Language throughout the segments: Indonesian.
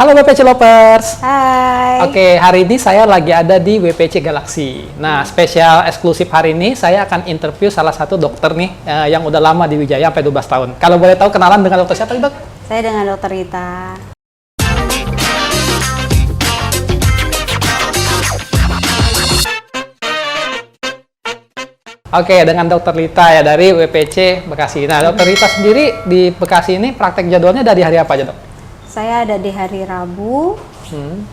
Halo WPC Lovers. Hai. Oke, hari ini saya lagi ada di WPC Galaxy. Nah, spesial eksklusif hari ini saya akan interview salah satu dokter nih yang udah lama di Wijaya sampai 12 tahun. Kalau boleh tahu kenalan dengan dokter siapa, Dok? Saya dengan Dokter Rita. Oke, dengan Dokter Rita ya dari WPC Bekasi. Nah, Dokter Rita sendiri di Bekasi ini praktek jadwalnya dari hari apa aja, Dok? Saya ada di hari Rabu,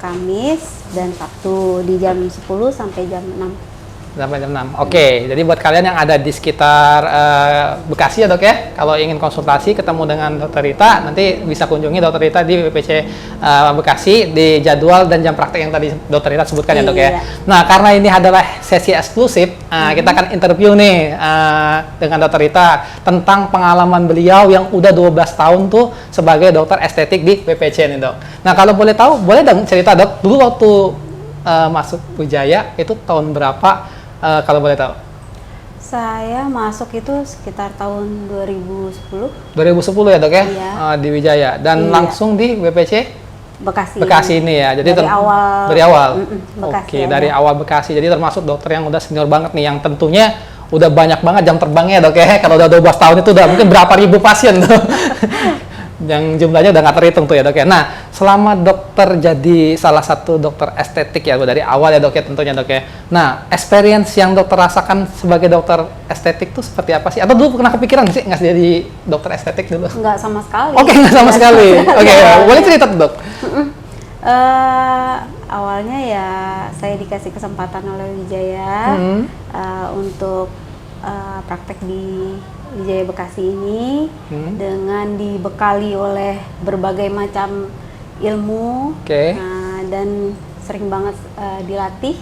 Kamis, dan Sabtu di jam 10 sampai jam 6. Sampai jam 6. Oke, jadi buat kalian yang ada di sekitar Bekasi ya, Dok ya, kalau ingin konsultasi ketemu dengan Dokter Rita, nanti bisa kunjungi Dokter Rita di WPC Bekasi di jadwal dan jam praktek yang tadi Dokter Rita sebutkan ya, Dok ya. Nah, karena ini adalah sesi eksklusif, kita akan interview nih dengan Dokter Rita tentang pengalaman beliau yang udah 12 tahun tuh sebagai dokter estetik di WPC nih, Dok. Nah, kalau boleh tahu, boleh dong cerita, Dok, dulu waktu masuk Wijaya itu tahun berapa? Kalau boleh tahu. Saya masuk itu sekitar tahun 2010. 2010 ya, Dok ya? Iya. Di Wijaya dan langsung di WPC Bekasi ini ya. Jadi dari awal. Dari awal. Bekasi Oke, aja. dari awal Bekasi. Jadi termasuk dokter yang udah senior banget nih, yang tentunya udah banyak banget jam terbangnya, Dok ya. Kalau udah 12 tahun itu udah mungkin berapa ribu pasien tuh. Yang jumlahnya udah nggak terhitung tuh ya, Dok ya. Nah, selama dokter jadi salah satu dokter estetik ya dari awal ya, Dok ya, tentunya, Dok ya. Nah, experience yang dokter rasakan sebagai dokter estetik tuh seperti apa sih? Atau dulu pernah kepikiran sih nggak jadi dokter estetik dulu? Nggak sama sekali. Oke, nggak sama sekali. Oke, boleh cerita tuh, Dok? Awalnya ya saya dikasih kesempatan oleh Wijaya untuk praktek di Wijaya Bekasi ini dengan dibekali oleh berbagai macam ilmu, dan sering banget dilatih,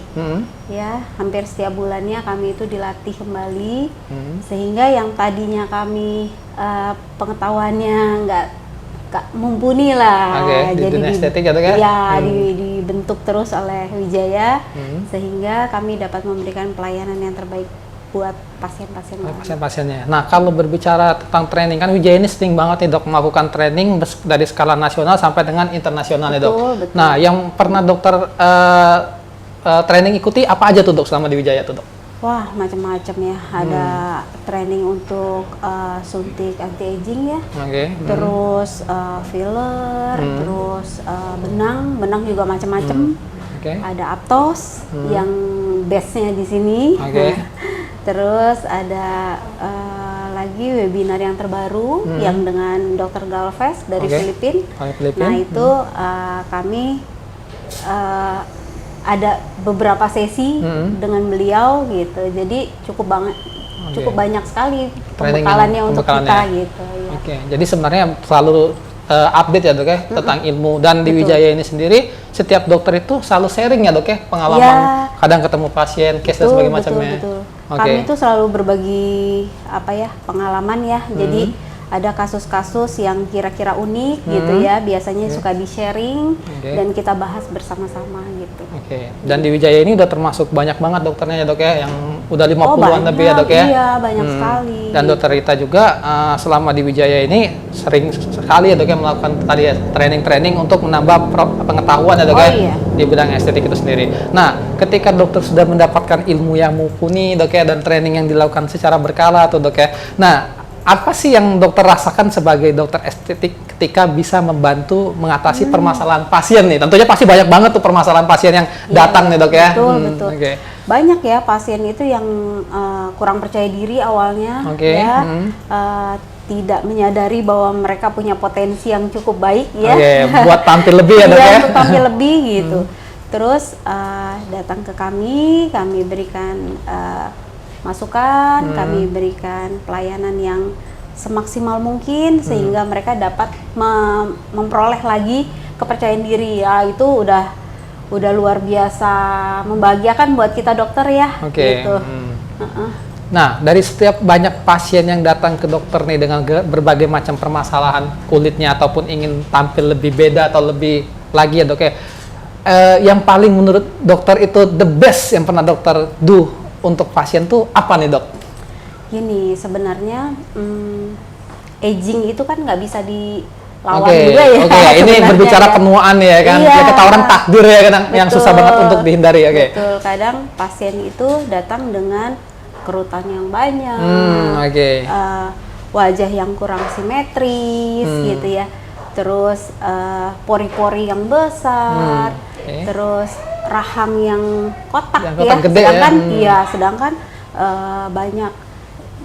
ya hampir setiap bulannya kami itu dilatih kembali, sehingga yang tadinya kami pengetahuannya nggak mumpuni lah, di jadi dunia estetik gitu kan? Dibentuk terus oleh Wijaya, sehingga kami dapat memberikan pelayanan yang terbaik buat pasien-pasien. Pasien-pasiennya. Nah, kalau berbicara tentang training, kan Wijaya ini sering banget nih, Dok, melakukan training dari skala nasional sampai dengan internasional ya, Dok. Betul. Nah, yang pernah dokter training ikuti apa aja tuh, Dok, selama di Wijaya tuh, Dok? Wah, macam-macam ya. Ada training untuk suntik anti-aging ya. Terus filler, terus benang juga macam-macam. Ada Aptos yang base-nya di sini. Terus ada lagi webinar yang terbaru yang dengan Dr. Galvez dari Filipina. Nah, itu kami ada beberapa sesi dengan beliau gitu. Jadi cukup banyak sekali pembekalannya untuk kita gitu ya. Jadi sebenarnya selalu update ya, Dok ya, tentang ilmu. Dan di Wijaya ini sendiri setiap dokter itu selalu sharing ya, Dok ya, pengalaman, kadang ketemu pasien, case dan sebagainya macamnya. Kami itu selalu berbagi pengalaman ya. Jadi ada kasus-kasus yang kira-kira unik gitu ya, biasanya suka di-sharing dan kita bahas bersama-sama gitu. Dan di Wijaya ini udah termasuk banyak banget dokternya ya, Dok ya, yang udah 50-an lebih ya, Dok ya? Iya, banyak sekali. Dan Dokter Rita juga selama di Wijaya ini sering sekali ya, Dok ya, melakukan tadi ya, training-training untuk menambah pengetahuan ya, Dok ya, di bidang estetik itu sendiri. Nah, ketika dokter sudah mendapatkan ilmu yang mumpuni, Dok ya, dan training yang dilakukan secara berkala tuh, Dok ya. Nah, apa sih yang dokter rasakan sebagai dokter estetik ketika bisa membantu mengatasi permasalahan pasien nih? Tentunya pasti banyak banget tuh permasalahan pasien yang datang nih, Dok ya. Betul. Banyak ya pasien itu yang kurang percaya diri awalnya, tidak menyadari bahwa mereka punya potensi yang cukup baik ya. Buat tampil lebih ya, Dok ya. Untuk tampil lebih gitu. Terus datang ke kami berikan masukan, kami berikan pelayanan yang semaksimal mungkin sehingga mereka dapat memperoleh lagi kepercayaan diri ya. Itu udah luar biasa membahagiakan buat kita dokter ya. Gitu. Nah, dari setiap banyak pasien yang datang ke dokter nih dengan berbagai macam permasalahan kulitnya ataupun ingin tampil lebih beda atau lebih lagi ya, Dok ya, yang paling menurut dokter itu the best yang pernah dokter do untuk pasien tuh apa nih, Dok? Gini, sebenarnya aging itu kan nggak bisa lawan juga ya. Oke, ini sebenarnya berbicara ya. penuaan ya kan. Iya. Ya, kata orang takdir ya kadang yang susah Betul. banget untuk dihindari. Oke. Betul, kadang pasien itu datang dengan kerutan yang banyak, Oke. wajah yang kurang simetris gitu ya, terus pori-pori yang besar, Oke. terus rahang yang kotak Yang ya, kotak gede ya. sedangkan sedangkan banyak.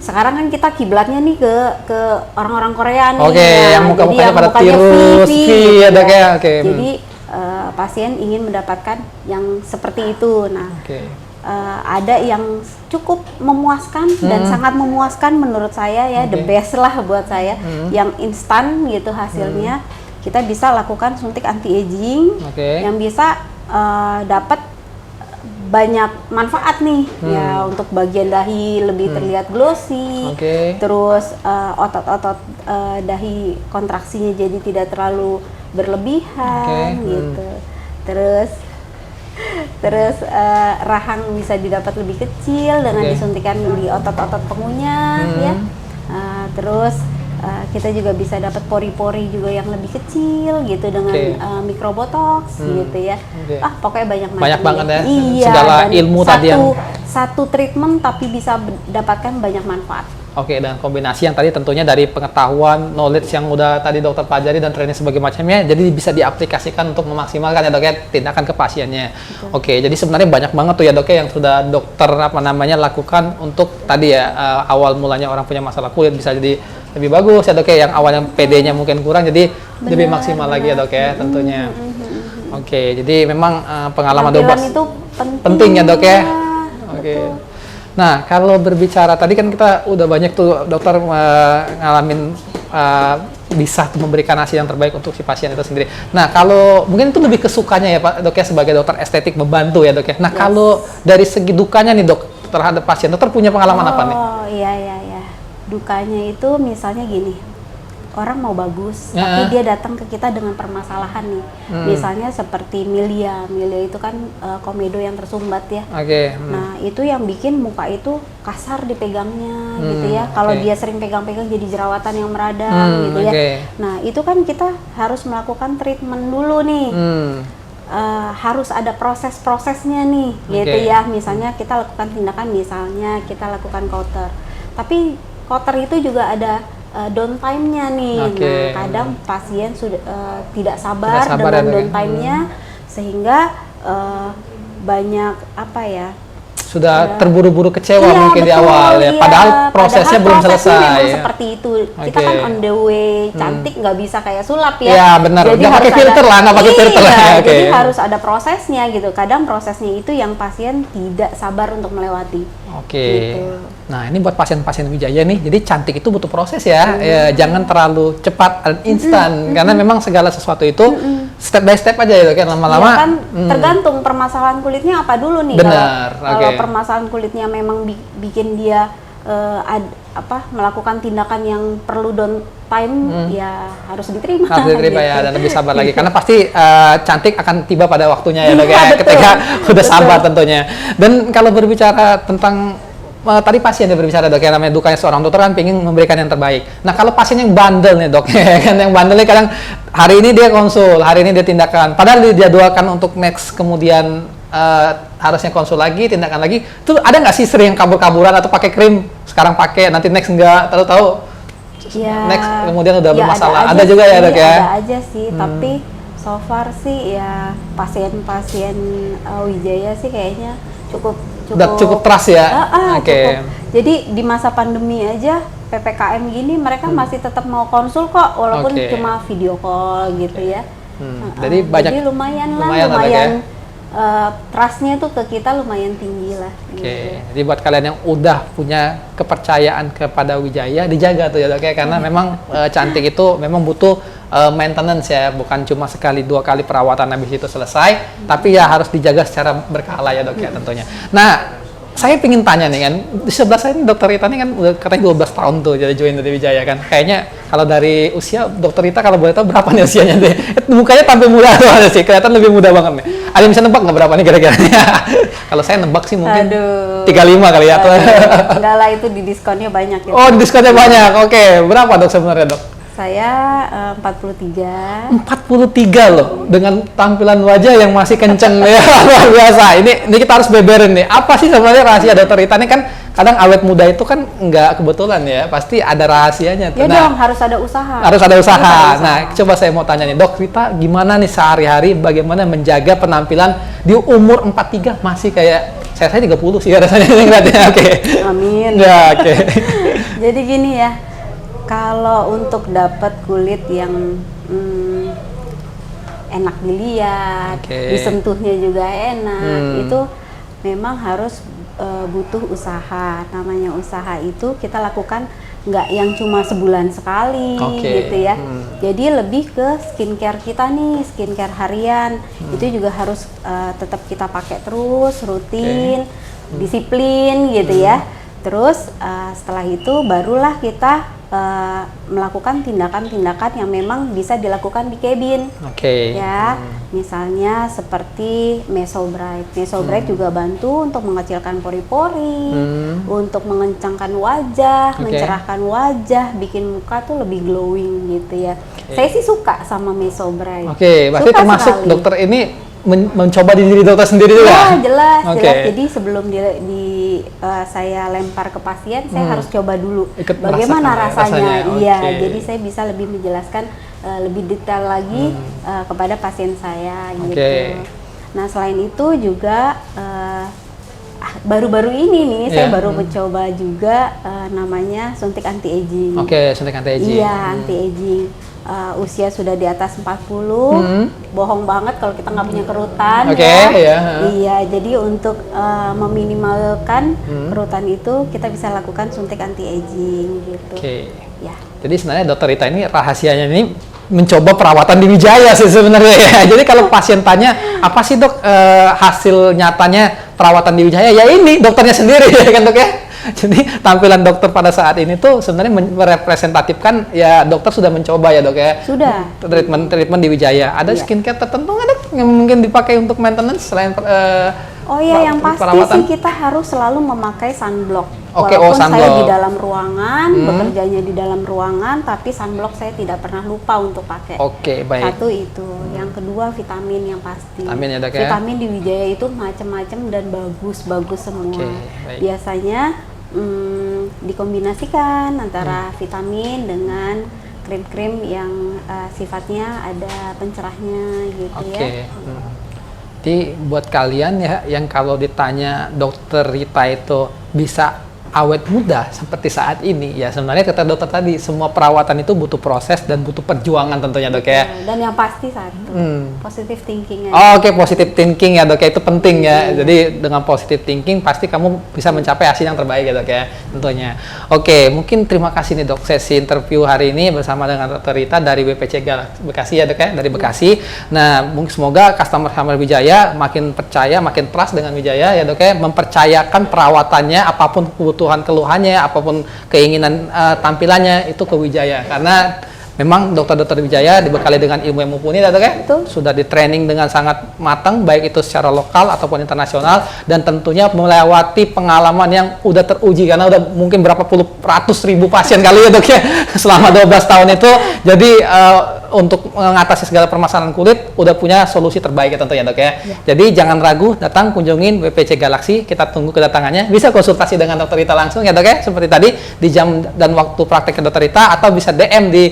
Sekarang kan kita kiblatnya nih ke orang-orang Korea nih. Oke, yang Jadi muka-mukanya yang pada mukanya tirus, V V, gitu ada ya. kayak, oke. Jadi pasien ingin mendapatkan yang seperti itu. Nah, Oke. ada yang cukup memuaskan dan sangat memuaskan menurut saya ya, the best lah buat saya, yang instan gitu hasilnya. Kita bisa lakukan suntik anti aging Oke. yang bisa dapat banyak manfaat nih ya, untuk bagian dahi lebih terlihat glossy, Oke. terus otot-otot dahi kontraksinya jadi tidak terlalu berlebihan Oke. gitu, terus rahang bisa didapat lebih kecil dengan Oke. disuntikan di otot-otot pengunyah ya. Terus kita juga bisa dapat pori-pori juga yang lebih kecil gitu dengan Oke. mikrobotox gitu ya. Oke. Pokoknya banyak Banyak macam banget ya, Iya, segala dan ilmu tadi yang satu treatment tapi bisa dapatkan banyak manfaat. Oke, dan kombinasi yang tadi tentunya dari pengetahuan, knowledge yang udah tadi dokter pelajari dan training sebagai macamnya, jadi bisa diaplikasikan untuk memaksimalkan ya dok ya tindakan ke pasiennya. Oke, jadi sebenarnya banyak banget tuh ya dok ya yang sudah dokter lakukan untuk tadi ya awal mulanya orang punya masalah kulit bisa jadi lebih bagus ya dok ya, yang awalnya PD-nya mungkin kurang jadi lebih maksimal lagi ya dok ya tentunya. Oke, jadi memang pengalaman Penampilan dobas itu penting ya dok ya. Betul. Oke. Nah, kalau berbicara tadi kan kita udah banyak tuh dokter ngalamin bisa memberikan hasil yang terbaik untuk si pasien itu sendiri. Nah, kalau mungkin itu lebih kesukanya ya Pak dok ya sebagai dokter estetik membantu ya dok ya. Nah, kalau dari segi dukanya nih dok terhadap pasien, dokter punya pengalaman apa nih? Oh iya. Dukanya itu misalnya gini, orang mau bagus, tapi dia datang ke kita dengan permasalahan nih. Misalnya seperti Milia itu kan komedo yang tersumbat ya. Oke. Nah itu yang bikin muka itu kasar dipegangnya gitu ya. Kalau oke. dia sering pegang-pegang jadi jerawatan yang meradang gitu ya. Oke. Nah itu kan kita harus melakukan treatment dulu nih. Harus ada proses-prosesnya nih gitu Oke. ya. Misalnya kita lakukan tindakan, misalnya kita lakukan counter, tapi counter itu juga ada downtime-nya nih. Oke. Nah, kadang pasien sudah tidak sabar ya, dengan dok ya. downtime-nya sehingga banyak apa ya? Sudah terburu-buru kecewa Iya, mungkin di betul, awal ya. iya. Padahal prosesnya belum prosesnya selesai. memang Ya. seperti itu. Kita Oke. kan on the way, cantik nggak bisa kayak sulap ya. Iya, benar. Jadi Nggak pakai harus filter lah, nggak pakai filter lah. Iya, Oke. jadi harus ada prosesnya gitu. Kadang prosesnya itu yang pasien tidak sabar untuk melewati. Oke. Gitu. Nah, ini buat pasien-pasien Wijaya nih. Jadi cantik itu butuh proses ya. Ya, jangan terlalu cepat dan instan karena memang segala sesuatu itu step by step aja ya kan lama-lama. Iya kan tergantung permasalahan kulitnya apa dulu nih. Benar, Kalau oke. permasalahan kulitnya memang bikin dia melakukan tindakan yang perlu downtime, ya harus diterima. Harus diterima gitu. ya dan lebih sabar lagi karena pasti cantik akan tiba pada waktunya ya dok Iya, ya betul. ketika udah Betul. sabar tentunya. Dan kalau berbicara tentang tadi pasien yang berbicara dok ya namanya dukanya seorang dokter kan pengen memberikan yang terbaik. Nah kalau pasien yang bandel nih dok ya kan yang bandel nih kadang hari ini dia konsul, hari ini dia tindakan, padahal dijadwalkan untuk next kemudian harusnya konsul lagi, tindakan lagi. Tuh ada nggak sih sering kabur-kaburan atau pakai krim sekarang pakai nanti next enggak tahu-tahu Ya, next kemudian udah ya bermasalah. aja Ada juga ya sih, dok ya. Ada aja sih, tapi so far sih ya pasien-pasien Wijaya sih kayaknya Udah cukup trust ya. Oke. cukup. Jadi di masa pandemi aja PPKM gini mereka masih tetap mau konsul kok walaupun Oke. cuma video call gitu ya. Jadi banyak Jadi lumayan lah, lumayan lah, Dok, ya. Trustnya tuh ke kita lumayan tinggi lah. Oke, Gitu. jadi buat kalian yang udah punya kepercayaan kepada Wijaya, dijaga tuh ya dok ya, karena memang cantik itu memang butuh maintenance ya, bukan cuma sekali dua kali perawatan habis itu selesai, tapi ya harus dijaga secara berkala ya dok ya tentunya. Nah, saya ingin tanya nih kan, di sebelah saya ini dokter Rita ini kan udah katanya 12 tahun tuh jadi join dari Wijaya kan, kayaknya kalau dari usia dokter Rita kalau boleh tahu berapa nih usianya deh? Mukanya tampil muda tuh ada sih, kelihatan lebih muda banget nih. Ada yang bisa nebak nggak berapa nih kira-kira? Kalau saya nebak sih mungkin Aduh. 35 kali ya. Enggak lah, itu di diskonnya banyak ya. Oh, diskonnya banyak. Oke, berapa dok sebenarnya dok? Saya 43. 43 loh, dengan tampilan wajah yang masih kenceng ya, luar biasa. Ini kita harus beberin nih. Apa sih sebenarnya rahasia Dokter Rita ini? Kan kadang awet muda itu kan nggak kebetulan ya, pasti ada rahasianya. Ya dong, harus ada usaha. Harus ada usaha. Nah, coba saya mau tanya nih, Dok Rita, gimana nih sehari-hari bagaimana menjaga penampilan di umur 43 masih kayak saya 30 sih rasanya ngeliatnya. Oke. Amin. Ya, oke. Jadi gini ya, kalau untuk dapat kulit yang enak dilihat, disentuhnya juga enak, itu memang harus butuh usaha. Namanya usaha itu kita lakukan nggak yang cuma sebulan sekali gitu ya. Jadi lebih ke skincare kita nih, skincare harian. Itu juga harus tetap kita pakai terus, rutin, disiplin gitu ya. Terus setelah itu barulah kita melakukan tindakan-tindakan yang memang bisa dilakukan di cabin. Ya, misalnya seperti Mesobright. Mesobright juga bantu untuk mengecilkan pori-pori, untuk mengencangkan wajah, mencerahkan wajah, bikin muka tuh lebih glowing gitu ya. Saya sih suka sama Mesobright. Berarti termasuk sekali. Dokter ini mencoba di diri dokter sendiri juga? Ya, jelas. Jadi sebelum saya lempar ke pasien, saya harus coba dulu bagaimana rasanya. Iya, jadi saya bisa lebih menjelaskan lebih detail lagi kepada pasien saya gitu. Nah, selain itu juga baru-baru ini nih saya baru mencoba juga namanya suntik anti aging. Suntik anti aging. Iya, anti aging. Usia sudah di atas 40, bohong banget kalau kita nggak punya kerutan. Iya, jadi untuk meminimalkan kerutan itu kita bisa lakukan suntik anti aging gitu. Ya. Jadi sebenarnya Dokter Rita ini rahasianya ini mencoba perawatan di Wijaya sih sebenarnya ya. Jadi kalau pasien tanya apa sih dok hasil nyatanya perawatan di Wijaya, ya ini dokternya sendiri ya kan dok ya. Jadi tampilan dokter pada saat ini tuh sebenarnya merepresentatifkan ya dokter sudah mencoba ya dok ya. Sudah. Treatment di Wijaya. Ada skincare tertentu nggak dok yang mungkin dipakai untuk maintenance selain yang pasti perawatan? Sih kita harus selalu memakai sunblock. Sunblock. Saya di dalam ruangan, bekerjanya di dalam ruangan, tapi sunblock saya tidak pernah lupa untuk pakai. Baik. Satu itu. Yang kedua vitamin yang pasti. Vitamin ya dok ya. Vitamin di Wijaya itu macam-macam dan bagus semua. Biasanya dikombinasikan antara vitamin dengan krim-krim yang sifatnya ada pencerahnya gitu ya. Jadi buat kalian ya yang kalau ditanya Dokter Rita itu bisa awet muda seperti saat ini, ya sebenarnya kata dokter tadi semua perawatan itu butuh proses dan butuh perjuangan tentunya dok ya. Dan yang pasti satu, positive thinking. Positive thinking ya dok ya, itu penting ya. Jadi dengan positive thinking pasti kamu bisa mencapai hasil yang terbaik ya dok ya tentunya. Mungkin terima kasih nih dok sesi interview hari ini bersama dengan Dokter Rita dari BPC Bekasi ya dok ya, dari Bekasi. Nah semoga customer Wijaya makin percaya, makin trust dengan Wijaya ya dok ya, mempercayakan perawatannya apapun keluhannya, apapun keinginan tampilannya itu ke Wijaya, karena memang dokter-dokter Wijaya dibekali dengan ilmu yang mumpuni ya dok ya, sudah di training dengan sangat matang baik itu secara lokal ataupun internasional, dan tentunya melewati pengalaman yang udah teruji karena udah mungkin berapa ratus ribu pasien kali ya dok ya selama 12 tahun itu. Jadi untuk mengatasi segala permasalahan kulit udah punya solusi terbaik ya tentunya dok ya. Jadi jangan ragu, datang kunjungin BPC Galaxy, kita tunggu kedatangannya. Bisa konsultasi dengan Dokter Rita langsung ya dok ya, seperti tadi di jam dan waktu praktek ke Dokter Rita, atau bisa DM di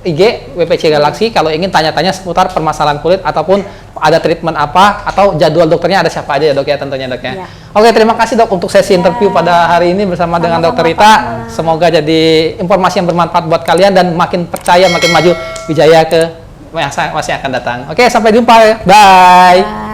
IG BPC Galaxy kalau ingin tanya-tanya seputar permasalahan kulit ataupun ada treatment apa atau jadwal dokternya ada siapa aja ya dok ya tentunya dok ya. Terima kasih dok untuk sesi interview pada hari ini bersama dengan Dokter Rita. Semoga jadi informasi yang bermanfaat buat kalian dan makin percaya, makin maju Wijaya ke masa yang akan datang. Sampai jumpa ya. Bye.